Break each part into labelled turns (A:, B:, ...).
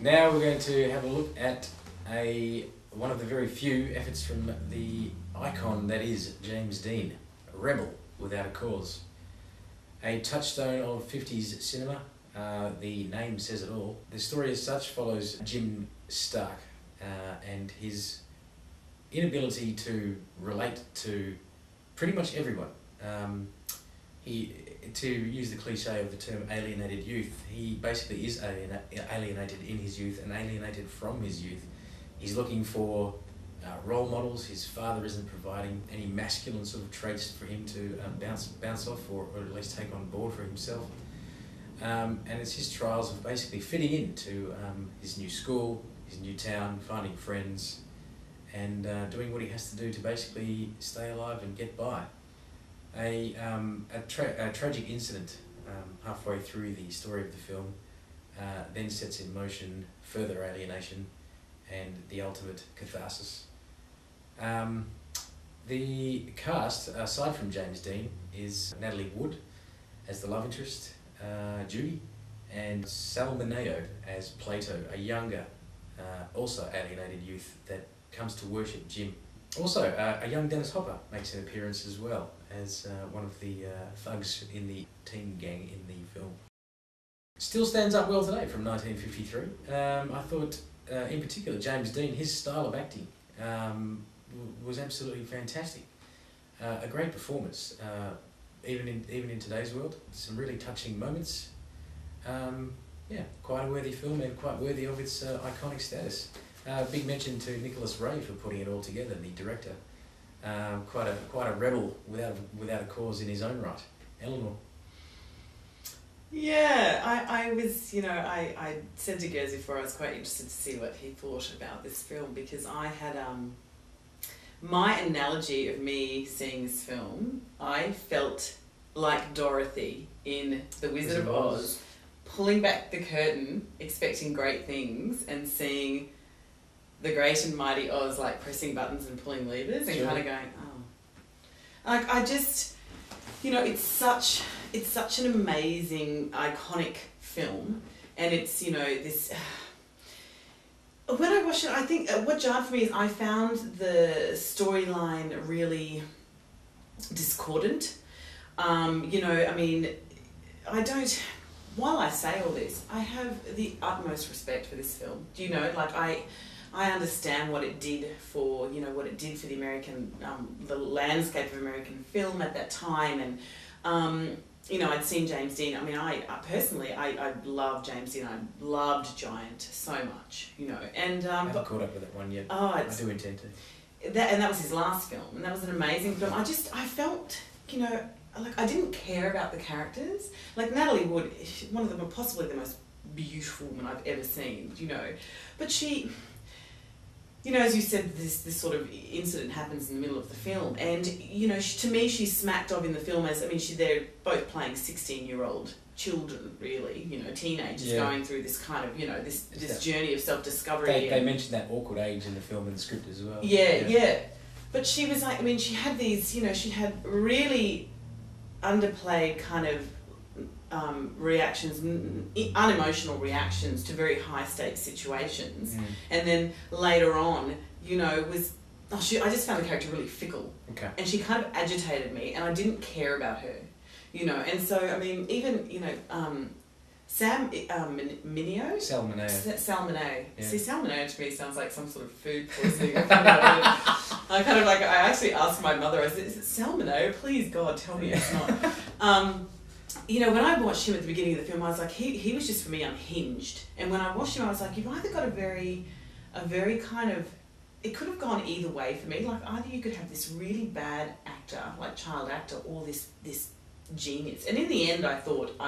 A: Now we're going to have a look at one of the very few efforts from the icon that is James Dean, a rebel without a cause. A touchstone of 50s cinema, the name says it all. The story as such follows Jim Stark and his inability to relate to pretty much everyone. To use the cliche of the term alienated youth, he basically is alienated in his youth and alienated from his youth. He's looking for role models. His father isn't providing any masculine sort of traits for him to bounce off or at least take on board for himself. And it's his trials of basically fitting into his new school, his new town, finding friends, and doing what he has to do to basically stay alive and get by. A tragic incident halfway through the story of the film then sets in motion further alienation and the ultimate catharsis. The cast, aside from James Dean, is Natalie Wood as the love interest, Judy, and Sal Mineo as Plato, a younger, also alienated youth that comes to worship Jim. Also, a young Dennis Hopper makes an appearance as well as one of the thugs in the teen gang in the film. Still stands up well today from 1953. I thought, in particular, James Dean, his style of acting was absolutely fantastic. A great performance, even in today's world. Some really touching moments. Yeah, quite a worthy film and quite worthy of its iconic status. Big mention to Nicholas Ray for putting it all together, the director. Quite a rebel without a cause in his own right. Eleanor.
B: Yeah, I was, I said to gers before I was quite interested to see what he thought about this film, because I had, my analogy of me seeing this film, I felt like Dorothy in The Wizard of Oz, pulling back the curtain, expecting great things, and seeing the great and mighty Oz like pressing buttons and pulling levers and kind of going, oh. Like, I just, it's such an amazing, iconic film, and it's, this... When I watched it, I think what jarred for me is I found the storyline really discordant. While I say all this, I have the utmost respect for this film. I understand what it did for, the American, the landscape of American film at that time, and, I'd seen James Dean. I mean, I personally love James Dean. I loved Giant so much, and...
A: I haven't caught up with that one yet.
B: Oh,
A: I do intend to.
B: That was his last film, and that was an amazing film. I felt, like I didn't care about the characters. Like Natalie Wood, one of them, possibly the most beautiful woman I've ever seen, But she... as you said, this sort of incident happens in the middle of the film, and to me, she's smacked of in the film as, they're both playing 16-year-old children, really, teenagers going through this kind of, this journey of self-discovery.
A: They mentioned that awkward age in the film and the script as well.
B: Yeah. But she was like, she had these, she had really underplayed kind of reactions, unemotional reactions to very high-stakes situations, and then later on, I just found the character really fickle, and she kind of agitated me, and I didn't care about her, and so Sal Mineo. Yeah. See, Sal Mineo to me sounds like some sort of food poisoning. I actually asked my mother, I said, "Is it Sal Mineo? Please, God, tell me it's not." When I watched him at the beginning of the film, I was like, he was just for me unhinged. And when I watched him, I was like, you've either got a very kind of, it could have gone either way for me. Like, either you could have this really bad actor, like child actor, or this genius. And in the end, I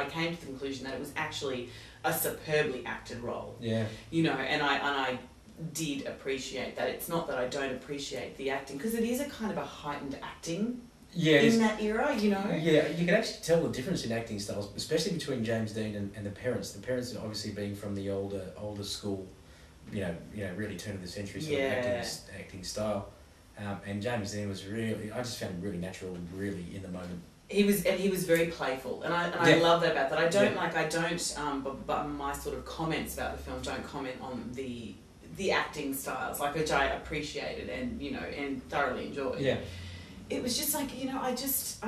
B: came to the conclusion that it was actually a superbly acted role.
A: Yeah.
B: And I did appreciate that. It's not that I don't appreciate the acting, because it is a kind of a heightened acting. In that era,
A: Yeah, you can actually tell the difference in acting styles, especially between James Dean and the parents. The parents obviously being from the older school, really turn of the century sort of acting style. And James Dean was really, I just found him really natural and really in the moment.
B: he was very playful, and I love that about that. I don't but my sort of comments about the film don't comment on the acting styles, like, which I appreciated and and thoroughly enjoyed.
A: Yeah.
B: It was just like, I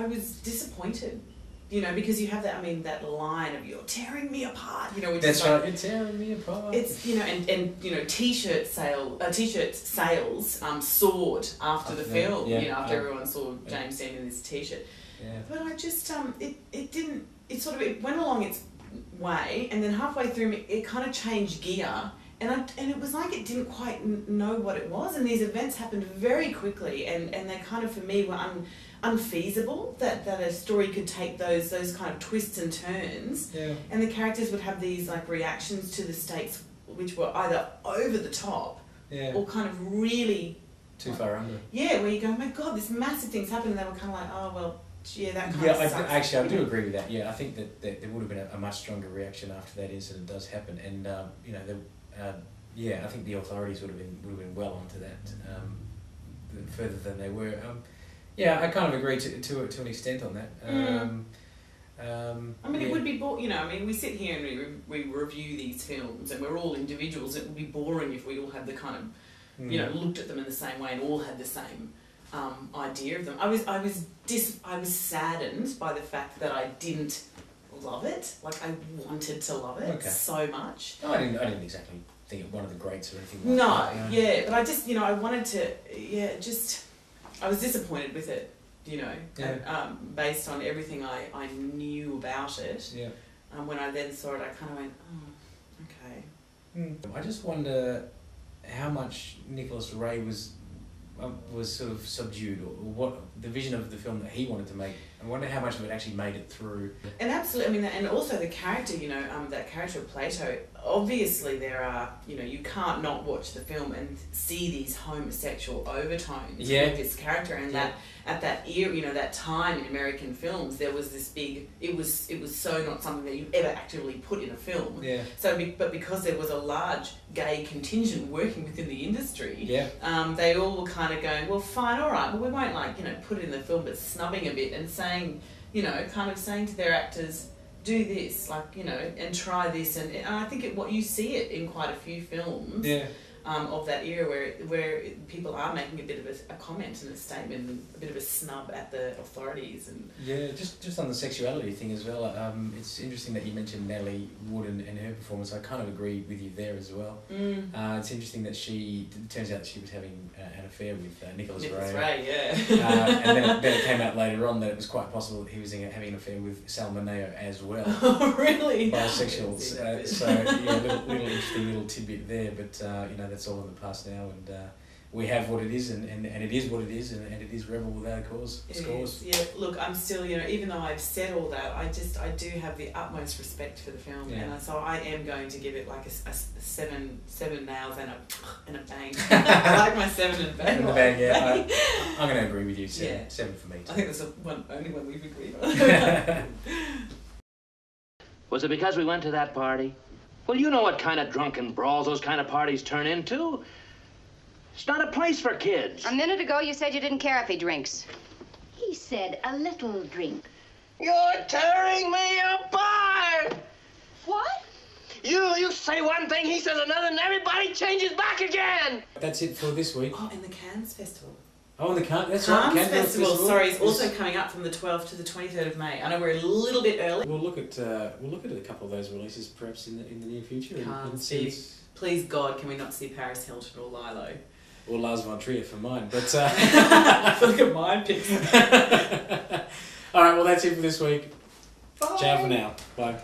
B: was disappointed, because you have that, that line of "you're tearing me apart," which
A: That's
B: is like,
A: right. You're tearing me apart.
B: it's t-shirt sales soared after the film.
A: Yeah.
B: After everyone saw James Dean in this t-shirt.
A: Yeah.
B: But I just it went along its way, and then halfway through it kind of changed gear, and it was like it didn't quite know what it was, and these events happened very quickly, and they kind of, for me, were unfeasible, that a story could take those kind of twists and turns.
A: Yeah.
B: And the characters would have these like reactions to the stakes which were either over the top, or kind of really
A: too far under.
B: Yeah, where you go, oh my God, this massive thing's happened, and they were kind of like, oh well, yeah, that kind of sucks.
A: I do agree with that. Yeah, I think that there would have been a much stronger reaction after that incident does happen, and I think the authorities would have been well onto that further than they were. I kind of agree to an extent on that.
B: It would be we sit here and we review these films, and we're all individuals. It would be boring if we all had the kind of looked at them in the same way and all had the same idea of them. I was saddened by the fact that I didn't love it. Like, I wanted to love it so much.
A: No, I didn't exactly think it one of the greats or anything like that.
B: Yeah, but I just I wanted to I was disappointed with it, and, based on everything I knew about it.
A: Yeah.
B: When I then saw it, I kind of went, oh, okay.
A: I just wonder how much Nicholas Ray was sort of subdued, or what the vision of the film that he wanted to make. I wonder how much of it actually made it through. And
B: absolutely, and also the character, that character of Plato. Obviously, there are, you can't not watch the film and see these homosexual overtones with this character, and that at that era, that time in American films, there was this big. It was so not something that you ever actively put in a film.
A: Yeah.
B: So, but because there was a large gay contingent working within the industry, they all were kind of going, well, fine, all right, well, we won't put it in the film, but snubbing a bit and saying, kind of saying to their actors, do this, and try this, and I think what you see it in quite a few films of that era where people are making a bit of a comment and a statement and a bit of a snub at the authorities. And
A: just on the sexuality thing as well, it's interesting that you mentioned Natalie Wood and her performance. I kind of agree with you there as well. It's interesting that it turns out that she was having an affair with Nicholas Ray. And then it came out later on that it was quite possible that he was having an affair with Sal Mineo as well.
B: Oh, really?
A: Bisexual. Little interesting little tidbit there, but that's all in the past now, and we have what it is, and it is what it is, and it is rebel without a cause. Scores.
B: Yeah, look, I'm still, even though I've said all that, I do have the utmost respect for the film, and so I am going to give it like a seven nails and a bang. I like my 7 and bang.
A: Bang, I'm going to agree with you. 7 for me too.
B: I think that's the only one we've agreed on.
C: Was it because we went to that party? Well, you know what kind of drunken brawls those kind of parties turn into. It's not a place for kids.
D: A minute ago, you said you didn't care if he drinks. He said a little drink.
C: You're tearing me apart!
D: What?
C: You say one thing, he says another, and everybody changes back again!
A: That's it for this week.
B: Oh, and the Cannes Festival.
A: Oh, the Cannes
B: Festival. Sorry, is also coming up from the 12th to the 23rd of May. I know we're a little bit early.
A: We'll look at a couple of those releases perhaps in the near future.
B: Please God, can we not see Paris Hilton or Lilo?
A: Or Lars von Trier for mine, but
B: look at my picks.
A: All right, well that's it for this week.
B: Bye.
A: Ciao for now. Bye.